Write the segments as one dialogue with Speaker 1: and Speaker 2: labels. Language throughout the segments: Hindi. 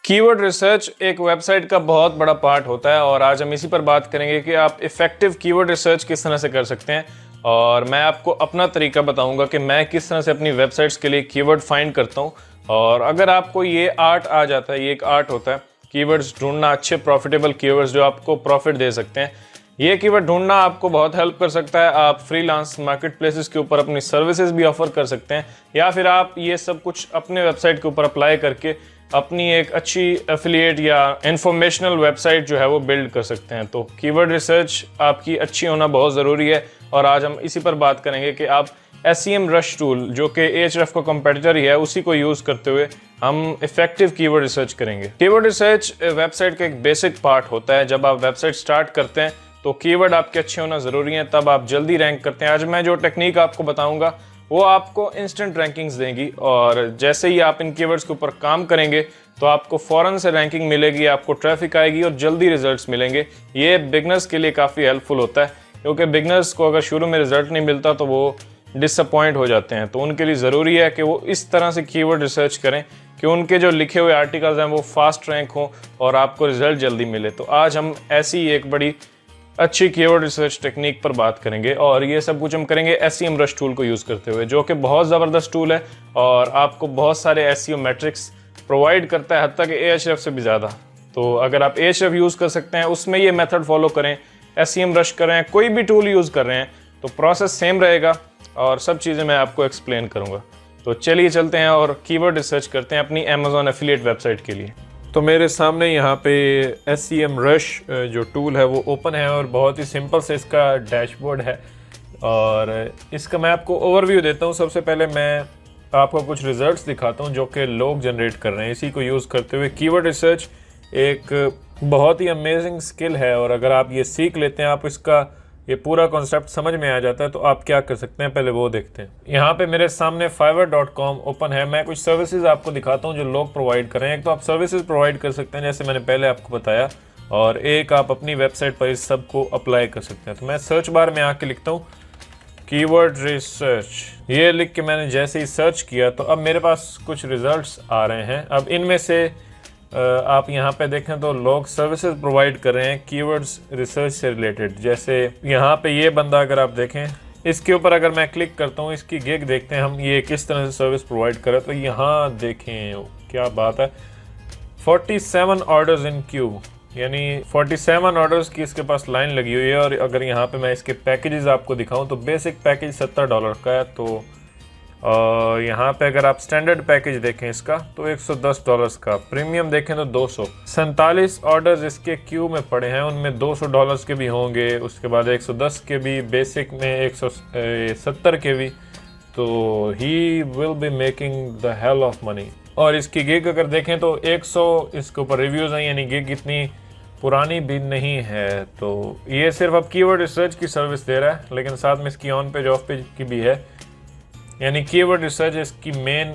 Speaker 1: कीवर्ड रिसर्च एक वेबसाइट का बहुत बड़ा पार्ट होता है और आज हम इसी पर बात करेंगे कि आप इफ़ेक्टिव कीवर्ड रिसर्च किस तरह से कर सकते हैं। और मैं आपको अपना तरीका बताऊंगा कि मैं किस तरह से अपनी वेबसाइट्स के लिए कीवर्ड फाइंड करता हूं। और अगर आपको ये आर्ट आ जाता है, ये एक आर्ट होता है कीवर्ड्स ढूंढना, अच्छे प्रॉफिटेबल कीवर्ड्स जो आपको प्रॉफिट दे सकते हैं, ये कीवर्ड ढूंढना आपको बहुत हेल्प कर सकता है। आप फ्रीलांस मार्केट प्लेसेस के ऊपर अपनी सर्विसेज भी ऑफर कर सकते हैं या फिर आप ये सब कुछ अपने वेबसाइट के ऊपर अप्लाई करके अपनी एक अच्छी एफिलिएट या इंफॉर्मेशनल वेबसाइट जो है वो बिल्ड कर सकते हैं। तो कीवर्ड रिसर्च आपकी अच्छी होना बहुत ज़रूरी है और आज हम इसी पर बात करेंगे कि आप SEMrush टूल जो कि Ahrefs का कंपेटिटर ही है, उसी को यूज़ करते हुए हम इफेक्टिव कीवर्ड रिसर्च करेंगे। कीवर्ड रिसर्च वेबसाइट का एक बेसिक पार्ट होता है। जब आप वेबसाइट स्टार्ट करते हैं तो कीवर्ड आपके अच्छे होना ज़रूरी है, तब आप जल्दी रैंक करते हैं। आज मैं जो टेक्निक आपको बताऊंगा वो आपको इंस्टेंट रैंकिंग्स देंगी और जैसे ही आप इन कीवर्ड्स के ऊपर काम करेंगे तो आपको फ़ौरन से रैंकिंग मिलेगी, आपको ट्रैफिक आएगी और जल्दी रिजल्ट्स मिलेंगे। ये बिगनर्स के लिए काफ़ी हेल्पफुल होता है क्योंकि बिगनर्स को अगर शुरू में रिजल्ट नहीं मिलता तो वो डिसअपॉइंट हो जाते हैं। तो उनके लिए ज़रूरी है कि वो इस तरह से कीवर्ड रिसर्च करें कि उनके जो लिखे हुए आर्टिकल्स हैं वो फास्ट रैंक हों और आपको रिजल्ट जल्दी मिले। तो आज हम ऐसी एक बड़ी अच्छी कीवर्ड रिसर्च टेक्निक पर बात करेंगे और ये सब कुछ हम करेंगे SEMrush टूल को यूज़ करते हुए, जो कि बहुत ज़बरदस्त टूल है और आपको बहुत सारे SEO मैट्रिक्स प्रोवाइड करता है, हत्ता कि Ahrefs से भी ज़्यादा। तो अगर आप Ahrefs यूज़ कर सकते हैं, उसमें ये मेथड फॉलो करें, SEMrush करें, कोई भी टूल यूज़ कर रहे हैं तो प्रोसेस सेम रहेगा और सब चीज़ें मैं आपको एक्सप्लेन करूँगा। तो चलिए चलते हैं और कीवर्ड रिसर्च करते हैं अपनी Amazon एफिलिएट वेबसाइट के लिए। तो मेरे सामने यहाँ पे SEMrush जो टूल है वो ओपन है और बहुत ही सिंपल से इसका डैशबोर्ड है और इसका मैं आपको ओवरव्यू देता हूँ। सबसे पहले मैं आपको कुछ रिजल्ट्स दिखाता हूँ जो कि लोग जनरेट कर रहे हैं इसी को यूज़ करते हुए। कीवर्ड रिसर्च एक बहुत ही अमेजिंग स्किल है और अगर आप ये सीख लेते हैं, आप इसका ये पूरा कॉन्सेप्ट समझ में आ जाता है तो आप क्या कर सकते हैं, पहले वो देखते हैं। यहाँ पे मेरे सामने fiverr.com ओपन है। मैं कुछ सर्विसेज आपको दिखाता हूँ जो लोग प्रोवाइड कर रहे हैं। एक तो आप सर्विसेज प्रोवाइड कर सकते हैं जैसे मैंने पहले आपको बताया, और एक आप अपनी वेबसाइट पर इस सब को अप्लाई कर सकते हैं। तो मैं सर्च बार में आके लिखता हूँ कीवर्ड रिसर्च। ये लिख के मैंने जैसे ही सर्च किया तो अब मेरे पास कुछ रिजल्ट्स आ रहे हैं। अब इनमें से आप यहाँ पे देखें तो लोग सर्विसेज प्रोवाइड कर रहे हैं कीवर्ड्स रिसर्च से रिलेटेड। जैसे यहाँ पे ये बंदा अगर आप देखें, इसके ऊपर अगर मैं क्लिक करता हूँ, इसकी गिग देखते हैं हम ये किस तरह से सर्विस प्रोवाइड कर रहे हैं। तो यहाँ देखें क्या बात है, 47 ऑर्डर्स इन क्यू, यानी 47 ऑर्डर्स की इसके पास लाइन लगी हुई है। और अगर यहाँ पे मैं इसके पैकेजेस आपको दिखाऊँ तो बेसिक पैकेज $70 का है। तो यहाँ पे अगर आप स्टैंडर्ड पैकेज देखें इसका तो $110 का, प्रीमियम देखें तो 247 ऑर्डर्स इसके क्यू में पड़े हैं, उनमें $200 के भी होंगे, उसके बाद 110 के भी, बेसिक में 170 के भी। तो he will be making the hell of money. और इसकी गिग अगर देखें तो 100 इसके ऊपर रिव्यूज़ हैं, यानी गिग इतनी पुरानी भी नहीं है। तो ये सिर्फ अब कीवर्ड रिसर्च की सर्विस दे रहा है, लेकिन साथ में इसकी ऑन पेज ऑफ पेज की भी है, यानी कीवर्ड रिसर्च इसकी मेन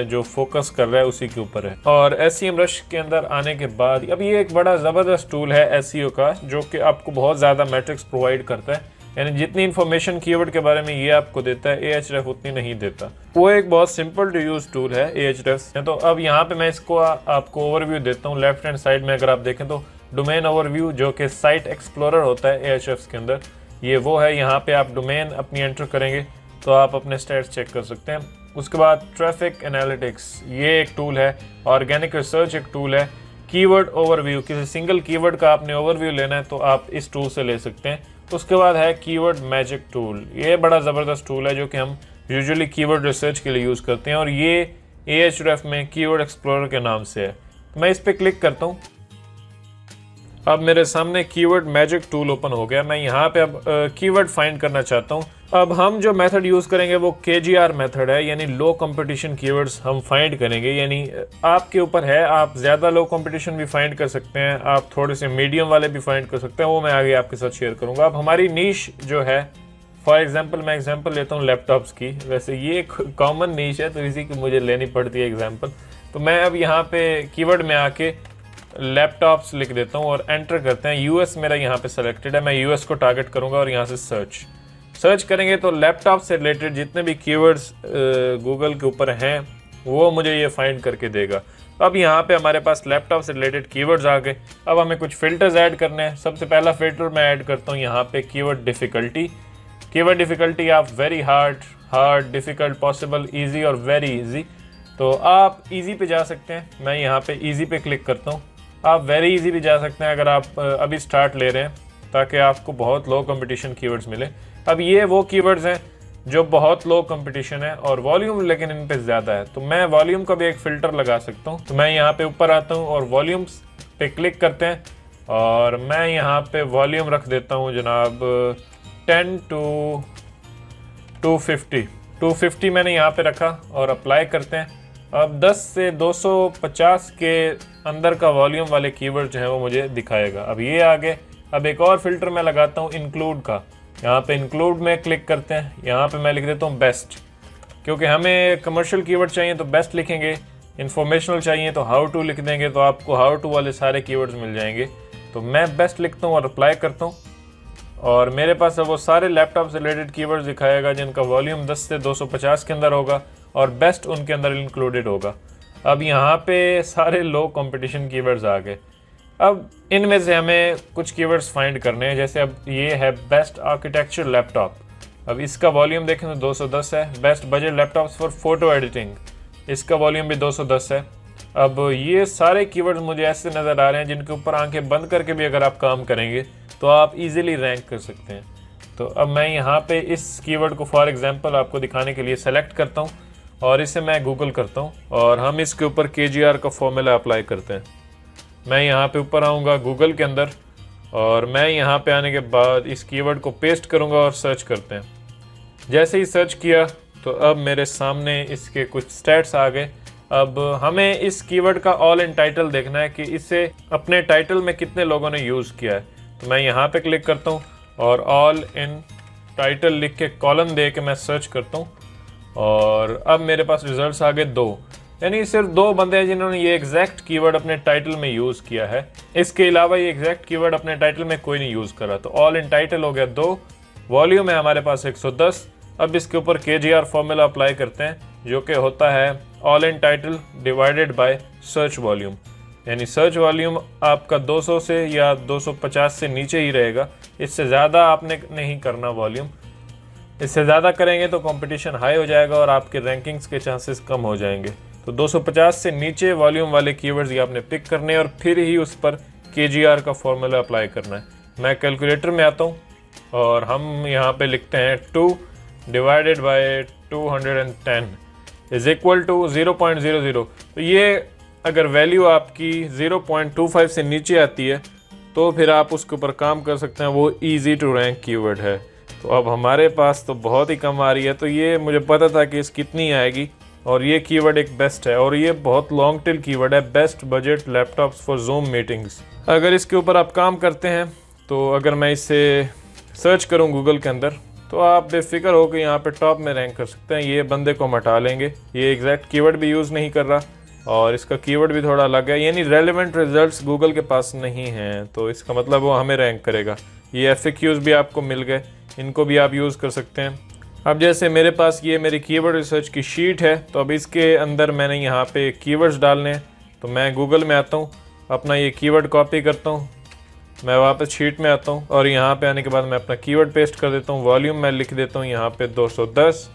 Speaker 1: जो फोकस कर रहा है उसी के ऊपर है। और SEMrush के अंदर आने के बाद अब ये एक बड़ा ज़बरदस्त टूल है SEO का, जो कि आपको बहुत ज़्यादा मैट्रिक्स प्रोवाइड करता है। यानी जितनी इन्फॉर्मेशन कीवर्ड के बारे में ये आपको देता है Ahrefs उतनी नहीं देता। वो एक बहुत सिंपल टू यूज़ टूल है Ahrefs। तो अब यहाँ पे मैं इसको आपको ओवरव्यू देता हूँ। लेफ्ट हैंड साइड में अगर आप देखें तो डोमेन ओवरव्यू, जो कि साइट एक्सप्लोरर होता है Ahrefs के अंदर, ये वो है। यहाँ पे आप डोमेन अपनी एंटर करेंगे तो आप अपने स्टैट्स चेक कर सकते हैं। उसके बाद ट्रैफिक एनालिटिक्स, ये एक टूल है। ऑर्गेनिक रिसर्च एक टूल है। कीवर्ड ओवरव्यू, किसी सिंगल कीवर्ड का आपने ओवरव्यू लेना है तो आप इस टूल से ले सकते हैं। उसके बाद है कीवर्ड मैजिक टूल, ये बड़ा ज़बरदस्त टूल है जो कि हम यूजुअली कीवर्ड रिसर्च के लिए यूज़ करते हैं और ये Ahrefs में कीवर्ड एक्सप्लोरर के नाम से है। तो मैं इस पर क्लिक करता हूँ। अब मेरे सामने कीवर्ड मैजिक टूल ओपन हो गया। मैं यहाँ पे अब कीवर्ड फाइंड करना चाहता हूँ। अब हम जो मेथड यूज़ करेंगे वो KGR मेथड है, यानी लो कंपटीशन कीवर्ड्स हम फाइंड करेंगे। यानी आपके ऊपर है, आप ज़्यादा लो कंपटीशन भी फाइंड कर सकते हैं, आप थोड़े से मीडियम वाले भी फाइंड कर सकते हैं, वो मैं आगे आपके साथ शेयर करूँगा। अब हमारी नीश जो है, फॉर एग्जाम्पल मैं एग्जाम्पल लेता हूँ लैपटॉप्स की। वैसे ये एक कॉमन नीश है तो इसी की मुझे लेनी पड़ती है एग्जाम्पल। तो मैं अब यहाँ पे कीवर्ड में आके लैपटॉप्स लिख देता हूँ और एंटर करते हैं। US मेरा यहाँ पे सेलेक्टेड है, मैं US को टारगेट करूँगा और यहाँ से सर्च करेंगे तो लैपटॉप से रिलेटेड जितने भी कीवर्ड्स गूगल के ऊपर हैं वो मुझे ये फाइंड करके देगा। अब यहाँ पे हमारे पास लैपटॉप से रिलेटेड कीवर्ड्स आ गए। अब हमें कुछ फिल्टर्स ऐड करने हैं। सबसे पहला फिल्टर मैं ऐड करता हूँ यहाँ पे कीवर्ड डिफ़िकल्टी। कीवर्ड डिफ़िकल्टी आप very hard, difficult, possible, easy और वेरी ईजी। तो आप ईजी पे जा सकते हैं, मैं यहाँ पे ईजी पे क्लिक करता हूँ। आप वेरी ईजी भी जा सकते हैं अगर आप अभी स्टार्ट ले रहे हैं, ताकि आपको बहुत लो कंपटीशन कीवर्ड्स मिले। अब ये वो कीवर्ड्स हैं जो बहुत लो कंपटीशन है और वॉल्यूम लेकिन इन पे ज़्यादा है, तो मैं वॉल्यूम का भी एक फ़िल्टर लगा सकता हूँ। तो मैं यहाँ पे ऊपर आता हूँ और वॉल्यूम्स पे क्लिक करते हैं और मैं यहाँ पे वॉल्यूम रख देता हूँ जनाब 10 to 250 मैंने यहाँ पे रखा और अप्लाई करते हैं। अब 10 से 250 के अंदर का वॉल्यूम वाले कीवर्ड जो है वो मुझे दिखाएगा। अब ये आगे, अब एक और फिल्टर मैं लगाता हूँ इंक्लूड का। यहाँ पे इंक्लूड में क्लिक करते हैं, यहाँ पे मैं लिख देता हूँ बेस्ट, क्योंकि हमें कमर्शियल कीवर्ड चाहिए तो बेस्ट लिखेंगे, इंफॉर्मेशनल चाहिए तो हाउ टू लिख देंगे, तो आपको हाउ टू वाले सारे कीवर्ड्स मिल जाएंगे। तो मैं बेस्ट लिखता हूँ और अप्लाई करता हूँ और मेरे पास वो सारे लैपटॉप से रिलेटेड कीवर्ड्स दिखाएगा जिनका वॉल्यूम 10 से 250 के अंदर होगा और बेस्ट उनके अंदर इंक्लूडेड होगा। अब यहाँ पे सारे लो कंपटीशन कीवर्ड्स आ गए। अब इनमें से हमें कुछ कीवर्ड्स फाइंड करने हैं, जैसे अब ये है बेस्ट आर्किटेक्चर लैपटॉप। अब इसका वॉल्यूम देखें तो 210 है। Best budget laptops for photo editing, इसका वॉल्यूम भी 210 है। अब ये सारे कीवर्ड्स मुझे ऐसे नज़र आ रहे हैं जिनके ऊपर आंखें बंद करके भी अगर आप काम करेंगे तो आप इजीली रैंक कर सकते हैं। तो अब मैं यहाँ पे इस कीवर्ड को फॉर एग्जांपल आपको दिखाने के लिए सेलेक्ट करता हूँ और इसे मैं गूगल करता हूँ और हम इसके ऊपर KGR का फॉर्मूला अप्लाई करते हैं। मैं यहाँ पे ऊपर आऊँगा गूगल के अंदर और मैं यहाँ पे आने के बाद इस कीवर्ड को पेस्ट करूँगा और सर्च करते हैं। जैसे ही सर्च किया तो अब मेरे सामने इसके कुछ स्टैट्स आ गए। अब हमें इस कीवर्ड का ऑल इन टाइटल देखना है कि इसे अपने टाइटल में कितने लोगों ने यूज़ किया है। तो मैं यहाँ पे क्लिक करता हूँ और ऑल इन टाइटल लिख के कॉलम दे के मैं सर्च करता हूँ और अब मेरे पास रिजल्ट्स आ गए 2, यानी सिर्फ 2 बंदे हैं जिन्होंने ये एग्जैक्ट कीवर्ड अपने टाइटल में यूज़ किया है। इसके अलावा ये एग्जैक्ट कीवर्ड अपने टाइटल में कोई नहीं यूज़ करा। तो ऑल इन टाइटल हो गया 2, वॉल्यूम है हमारे पास 110। अब इसके ऊपर KGR फॉर्मूला अप्लाई करते हैं जो कि होता है all in title divided by search volume, यानी सर्च वॉल्यूम आपका 200 से या 250 से नीचे ही रहेगा, इससे ज़्यादा आपने नहीं करना वॉल्यूम। इससे ज़्यादा करेंगे तो कंपटीशन हाई हो जाएगा और आपके रैंकिंग्स के चांसेस कम हो जाएंगे। तो 250 से नीचे वॉल्यूम वाले कीवर्ड्स ये आपने पिक करने और फिर ही उस पर KGR का फॉर्मूला अप्लाई करना है। मैं कैलकुलेटर में आता हूँ और हम यहाँ पे लिखते हैं 2 divided by 210 is equal to 0.00। तो ये अगर वैल्यू आपकी 0.25 से नीचे आती है तो फिर आप उसके ऊपर काम कर सकते हैं, वो ईजी टू रैंक कीवर्ड है। तो अब हमारे पास तो बहुत ही कम आ रही है, तो ये मुझे पता था कि इस कितनी आएगी और ये कीवर्ड एक बेस्ट है और ये बहुत लॉन्ग टेल कीवर्ड है, best budget laptops for zoom meetings. अगर इसके ऊपर आप काम करते हैं तो अगर मैं इसे सर्च करूं गूगल के अंदर तो आप बेफिक्र हो कि यहाँ पे टॉप में रैंक कर सकते हैं। ये बंदे को हम हटा लेंगे, ये एग्जैक्ट कीवर्ड भी यूज़ नहीं कर रहा और इसका कीवर्ड भी थोड़ा अलग है, यानी रेलेवेंट रिजल्ट्स गूगल के पास नहीं हैं, तो इसका मतलब वो हमें रैंक करेगा। ये FAQs भी आपको मिल गए, इनको भी आप यूज़ कर सकते हैं। अब जैसे मेरे पास ये मेरी कीवर्ड रिसर्च की शीट है, तो अब इसके अंदर मैंने यहाँ पे कीवर्ड्स डालने हैं। तो मैं गूगल में आता हूँ, अपना ये कीवर्ड कॉपी करता हूँ, मैं वापस शीट में आता हूँ और यहाँ पे आने के बाद मैं अपना कीवर्ड पेस्ट कर देता हूँ। वॉल्यूम मैं लिख देता हूँ यहाँ पे 210,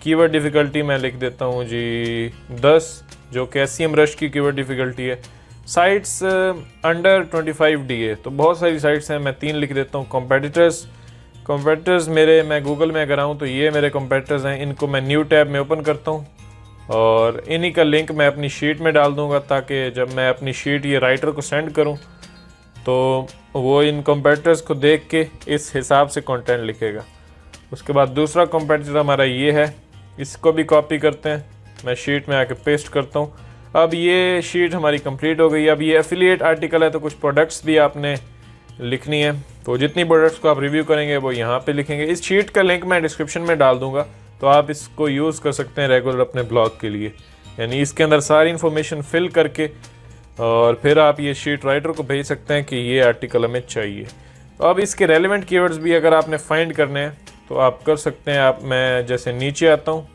Speaker 1: कीवर्ड डिफ़िकल्टी मैं लिख देता हूँ जी 10, जो कि SEM रश की कीवर्ड डिफ़िकल्टी है। साइट्स अंडर 25 DA, तो बहुत सारी साइट्स हैं, मैं 3 लिख देता हूँ। कॉम्पिटिटर्स मेरे, मैं गूगल में अगर आऊँ तो ये मेरे कॉम्पिटिटर्स हैं, इनको मैं न्यू टैब में ओपन करता हूँ और इन्हीं का लिंक मैं अपनी शीट में डाल दूँगा, ताकि जब मैं अपनी शीट ये राइटर को सेंड करूँ तो वो इन कॉम्पिटिटर्स को देख के इस हिसाब से कंटेंट लिखेगा। उसके बाद दूसरा कॉम्पिटिटर हमारा ये है, इसको भी कॉपी करते हैं, मैं शीट में आके पेस्ट करता हूँ। अब ये शीट हमारी कंप्लीट हो गई। अब ये एफिलिएट आर्टिकल है, तो कुछ प्रोडक्ट्स भी आपने लिखनी है, तो जितनी प्रोडक्ट्स को आप रिव्यू करेंगे वो यहाँ पे लिखेंगे। इस शीट का लिंक मैं डिस्क्रिप्शन में डाल दूँगा, तो आप इसको यूज़ कर सकते हैं रेगुलर अपने ब्लॉग के लिए, यानी इसके अंदर सारी इन्फॉर्मेशन फिल करके और फिर आप ये शीट राइटर को भेज सकते हैं कि ये आर्टिकल हमें चाहिए। तो अब इसके रेलेवेंट कीवर्ड्स भी अगर आपने फाइंड करने हैं तो आप कर सकते हैं। मैं जैसे नीचे आता हूँ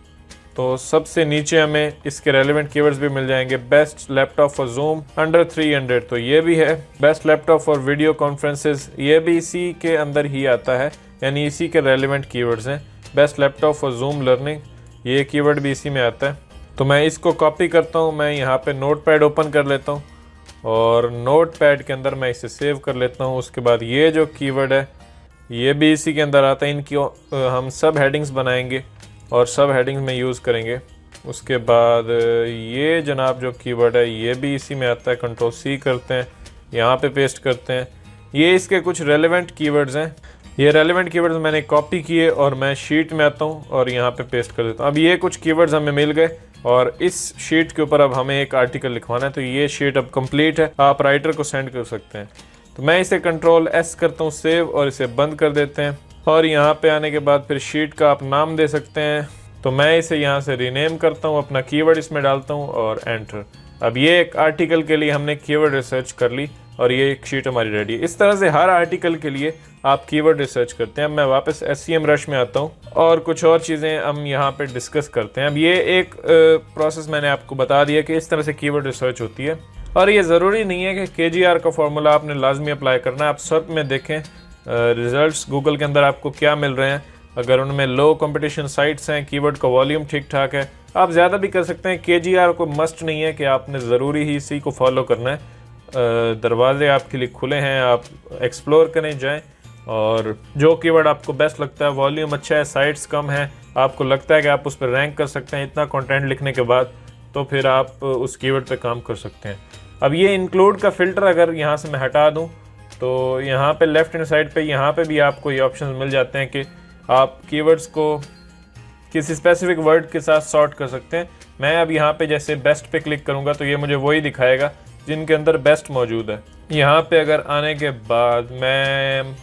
Speaker 1: तो सबसे नीचे हमें इसके रेलेवेंट कीवर्ड्स भी मिल जाएंगे। Best laptop for zoom under 300, तो ये भी है। Best laptop for video conferences, ये भी इसी के अंदर ही आता है, यानी इसी के रेलेवेंट कीवर्ड्स हैं। Best laptop for zoom learning, ये कीवर्ड भी इसी में आता है। तो मैं इसको कॉपी करता हूँ, मैं यहाँ पे नोटपैड ओपन कर लेता हूँ और नोटपैड के अंदर मैं इसे सेव कर लेता हूँ। उसके बाद ये जो कीवर्ड है ये भी इसी के अंदर आता है। इनकी हम सब हेडिंग्स बनाएंगे और सब हेडिंग्स में यूज़ करेंगे। उसके बाद ये जनाब जो कीवर्ड है ये भी इसी में आता है। कंट्रोल सी करते हैं, यहाँ पे पेस्ट करते हैं। ये इसके कुछ रेलेवेंट कीवर्ड्स हैं। ये रेलेवेंट कीवर्ड्स मैंने कॉपी किए और मैं शीट में आता हूँ और यहाँ पे पेस्ट कर देता हूँ। अब ये कुछ कीवर्ड्स हमें मिल गए और इस शीट के ऊपर अब हमें एक आर्टिकल लिखवाना है। तो ये शीट अब कंप्लीट है, आप राइटर को सेंड कर सकते हैं। तो मैं इसे कंट्रोल एस करता हूँ सेव और इसे बंद कर देते हैं। और यहाँ पे आने के बाद फिर शीट का आप नाम दे सकते हैं। तो मैं इसे यहाँ से रीनेम करता हूँ, अपना कीवर्ड इसमें डालता हूँ और एंटर। अब ये एक आर्टिकल के लिए हमने कीवर्ड रिसर्च कर ली और ये एक शीट हमारी रेडी है। इस तरह से हर आर्टिकल के लिए आप कीवर्ड रिसर्च करते हैं। अब मैं वापस SEMrush में आता हूँ और कुछ और चीज़ें हम यहाँ पे डिस्कस करते हैं। अब ये एक प्रोसेस मैंने आपको बता दिया कि इस तरह से कीवर्ड रिसर्च होती है। और ये ज़रूरी नहीं है कि KGR का फॉर्मूला आपने लाजमी अप्लाई करना है। आप सर्च में देखें रिजल्ट्स गूगल के अंदर आपको क्या मिल रहे हैं। अगर उनमें लो कंपटीशन साइट्स हैं, कीवर्ड का वॉल्यूम ठीक ठाक है, आप ज़्यादा भी कर सकते हैं। KGR को मस्ट नहीं है कि आपने ज़रूरी ही इसी को फॉलो करना है। दरवाजे आपके लिए खुले हैं, आप एक्सप्लोर करें, जाएं और जो कीवर्ड आपको बेस्ट लगता है, वॉल्यूम अच्छा है, साइट्स कम है, आपको लगता है कि आप उस पर रैंक कर सकते हैं इतना कंटेंट लिखने के बाद, तो फिर आप उस कीवर्ड पे काम कर सकते हैं। अब ये इंक्लूड का फ़िल्टर अगर यहाँ से मैं हटा दूँ तो यहाँ पे लेफ्ट हैंड साइड पे यहाँ पे भी आपको ये ऑप्शन मिल जाते हैं कि आप कीवर्ड्स को किसी स्पेसिफिक वर्ड के साथ सॉर्ट कर सकते हैं। मैं अब यहाँ पे जैसे बेस्ट पे क्लिक करूँगा तो ये मुझे वही दिखाएगा जिनके अंदर बेस्ट मौजूद है। यहाँ पे अगर आने के बाद मैं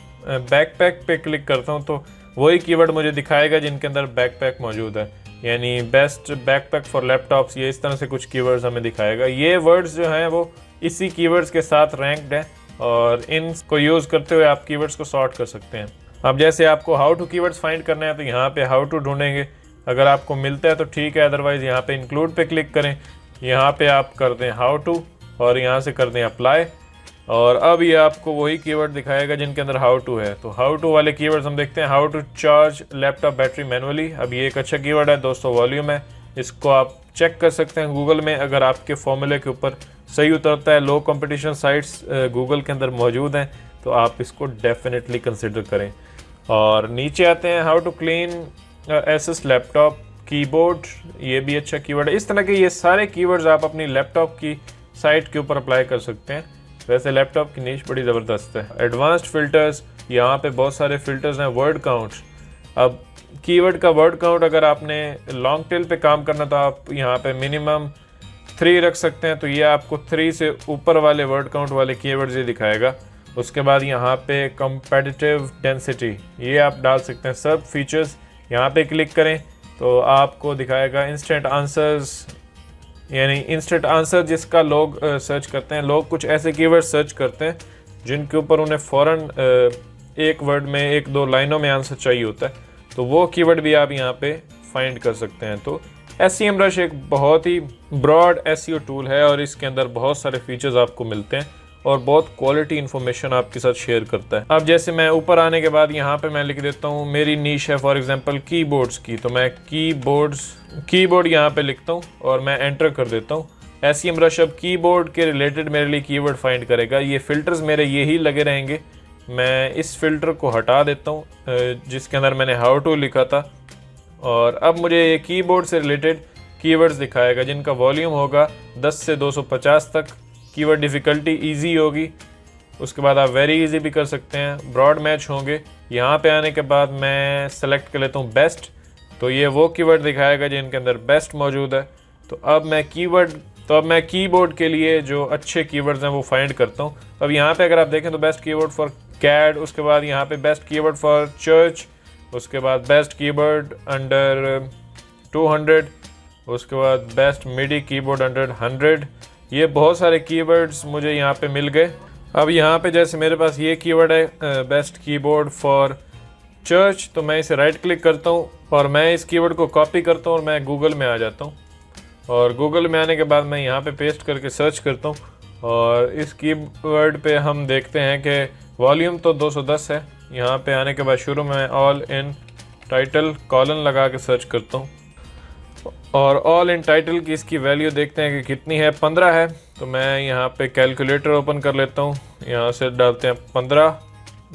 Speaker 1: बैकपैक पे क्लिक करता हूँ तो वही कीवर्ड मुझे दिखाएगा जिनके अंदर बैकपैक मौजूद है, यानी बेस्ट बैकपैक फॉर लैपटॉप्स। ये इस तरह से कुछ कीवर्ड्स हमें दिखाएगा। ये वर्ड्स जो हैं वो इसी कीवर्ड्स के साथ रैंक्ड हैं और इनको यूज़ करते हुए आप कीवर्ड्स को सॉर्ट कर सकते हैं। अब जैसे आपको हाउ टू कीवर्ड्स फाइंड करना है तो यहाँ पे हाउ टू ढूंढेंगे, अगर आपको मिलता है तो ठीक है, अदरवाइज़ यहाँ पे इंक्लूड पे क्लिक करें। यहाँ पे आप कर दें हाउ टू और यहाँ से कर दें अप्लाई और अब ये आपको वही कीवर्ड दिखाएगा जिनके अंदर हाउ टू है। तो हाउ टू वाले कीवर्ड्स हम देखते हैं। How to charge laptop battery manually, अब ये एक अच्छा कीवर्ड है। 200 वॉल्यूम है, इसको आप चेक कर सकते हैं गूगल में। अगर आपके फॉर्मूले के ऊपर सही उतरता है, लो कंपटीशन साइट्स गूगल के अंदर मौजूद हैं, तो आप इसको डेफिनेटली कंसिडर करें। और नीचे आते हैं how to clean SS laptop keyboard, ये भी अच्छा कीवर्ड है। इस तरह के ये सारे कीवर्ड्स आप अपनी लैपटॉप की साइट के ऊपर अप्लाई कर सकते हैं। वैसे लैपटॉप की नीश बड़ी ज़बरदस्त है। एडवांस्ड फिल्टर्स, यहाँ पे बहुत सारे फिल्टर्स हैं। वर्ड काउंट, अब कीवर्ड का वर्ड काउंट अगर आपने लॉन्ग टेल पे काम करना तो आप यहाँ पे मिनिमम 3 रख सकते हैं, तो ये आपको 3 से ऊपर वाले वर्ड काउंट वाले कीवर्ड्स ये दिखाएगा। उसके बाद यहाँ पे कंपेटिटिव डेंसिटी ये आप डाल सकते हैं। सब फीचर्स यहाँ पे क्लिक करें तो आपको दिखाएगा इंस्टेंट आंसर्स, यानी इंस्टेंट आंसर जिसका लोग सर्च करते हैं। लोग कुछ ऐसे कीवर्ड सर्च करते हैं जिनके ऊपर उन्हें फ़ौरन एक वर्ड में 1-2 लाइनों में आंसर चाहिए होता है, तो वो कीवर्ड भी आप यहाँ पे फाइंड कर सकते हैं। तो SEMrush एक बहुत ही ब्रॉड SEO टूल है और इसके अंदर बहुत सारे फीचर्स आपको मिलते हैं और बहुत क्वालिटी इन्फॉर्मेशन आपके साथ शेयर करता है। अब जैसे मैं ऊपर आने के बाद यहाँ पे मैं लिख देता हूँ मेरी नीश है फॉर एग्जांपल कीबोर्ड्स की, तो मैं कीबोर्ड यहाँ पे लिखता हूँ और मैं एंटर कर देता हूँ। SEMrush अब कीबोर्ड के रिलेटेड मेरे लिए कीवर्ड फाइंड करेगा। ये फिल्टर्स मेरे यही लगे रहेंगे। मैं इस फिल्टर को हटा देता हूँ जिसके अंदर मैंने हाउ टू लिखा था और अब मुझे ये कीबोर्ड से रिलेटेड कीवर्ड्स दिखाएगा जिनका वॉल्यूम होगा 10 से 250 तक। कीवर्ड डिफ़िकल्टी इजी होगी, उसके बाद आप वेरी इजी भी कर सकते हैं। ब्रॉड मैच होंगे। यहाँ पे आने के बाद मैं सेलेक्ट कर लेता हूँ बेस्ट, तो ये वो कीवर्ड दिखाएगा जिनके अंदर बेस्ट मौजूद है। तो अब मैं कीबोर्ड के लिए जो अच्छे कीवर्ड्स हैं वो फाइंड करता हूँ। अब यहाँ पे अगर आप देखें तो बेस्ट कीवर्ड फॉर कैड, उसके बाद यहाँ पे बेस्ट कीवर्ड फॉर चर्च, उसके बाद बेस्ट कीवर्ड अंडर 200, उसके बाद बेस्ट मिडी कीबोर्ड अंडर 100। ये बहुत सारे कीवर्ड्स मुझे यहाँ पे मिल गए। अब यहाँ पे जैसे मेरे पास ये कीवर्ड है बेस्ट कीबोर्ड फॉर चर्च, तो मैं इसे राइट क्लिक करता हूँ और मैं इस कीवर्ड को कॉपी करता हूँ और मैं गूगल में आ जाता हूँ। और गूगल में आने के बाद मैं यहाँ पे पेस्ट करके सर्च करता हूँ और इस कीवर्ड पे हम देखते हैं कि वॉल्यूम तो 210 है। यहाँ पे आने के बाद शुरू में ऑल इन टाइटल कॉलन लगा के सर्च करता हूँ और ऑल इन टाइटल की इसकी वैल्यू देखते हैं कि कितनी है, 15 है। तो मैं यहाँ पे कैलकुलेटर ओपन कर लेता हूँ, यहाँ से डालते हैं 15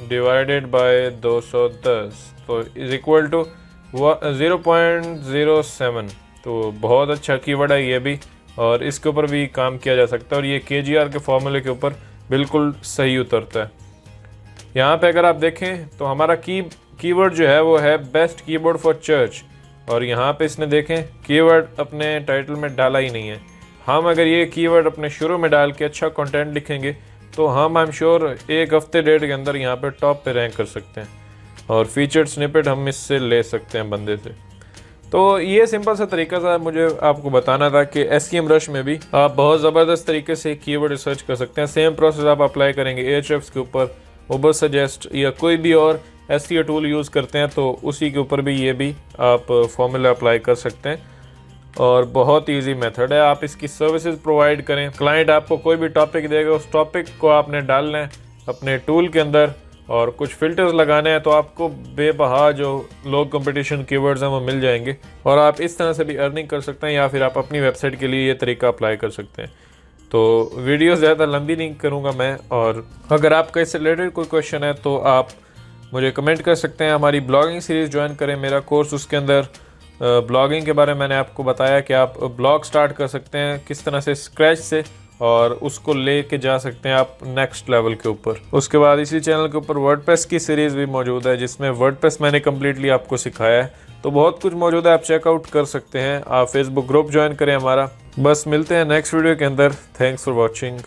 Speaker 1: डिवाइडेड बाय 210 तो इज इक्वल टू 0.07। तो बहुत अच्छा कीवर्ड है ये भी और इसके ऊपर भी काम किया जा सकता है और ये KGR के फॉर्मूले के ऊपर बिल्कुल सही उतरता है। यहाँ पे अगर आप देखें तो हमारा कीवर्ड जो है वो है बेस्ट कीवर्ड फॉर चर्च और यहाँ पे इसने देखें कीवर्ड अपने टाइटल में डाला ही नहीं है। हम अगर ये कीवर्ड अपने शुरू में डाल के अच्छा कंटेंट लिखेंगे तो हम आई एम श्योर एक हफ्ते डेढ़ के अंदर यहाँ पे टॉप पे रैंक कर सकते हैं और फीचर्ड स्निपेट हम इससे ले सकते हैं बंदे से। तो ये सिंपल सा तरीका था मुझे आपको बताना था कि SEMrush में भी आप बहुत ज़बरदस्त तरीके से कीवर्ड रिसर्च कर सकते हैं। सेम प्रोसेस आप अप्लाई करेंगे Ahrefs के ऊपर, Ubersuggest या कोई भी और SEO टूल यूज़ करते हैं तो उसी के ऊपर भी ये भी आप फॉर्मूला अप्लाई कर सकते हैं और बहुत इजी मेथड है। आप इसकी सर्विसेज प्रोवाइड करें, क्लाइंट आपको कोई भी टॉपिक देगा, उस टॉपिक को आपने डालना है अपने टूल के अंदर और कुछ फिल्टर्स लगाने हैं तो आपको बेबहा जो लो कंपटीशन कीवर्ड्स हैं वो मिल जाएंगे और आप इस तरह से भी अर्निंग कर सकते हैं या फिर आप अपनी वेबसाइट के लिए ये तरीका अप्लाई कर सकते हैं। तो वीडियो ज़्यादा लंबी नहीं करूँगा मैं, और अगर आपका इससे रिलेटेड कोई क्वेश्चन है तो आप मुझे कमेंट कर सकते हैं। हमारी ब्लॉगिंग सीरीज़ ज्वाइन करें, मेरा कोर्स, उसके अंदर ब्लॉगिंग के बारे में मैंने आपको बताया कि आप ब्लॉग स्टार्ट कर सकते हैं किस तरह से स्क्रैच से और उसको लेके जा सकते हैं आप नेक्स्ट लेवल के ऊपर। उसके बाद इसी चैनल के ऊपर वर्डप्रेस की सीरीज़ भी मौजूद है जिसमें वर्डप्रेस मैंने कम्प्लीटली आपको सिखाया है। तो बहुत कुछ मौजूद है, आप चेकआउट कर सकते हैं। आप फेसबुक ग्रुप ज्वाइन करें हमारा। बस मिलते हैं नेक्स्ट वीडियो के अंदर। Thanks for watching.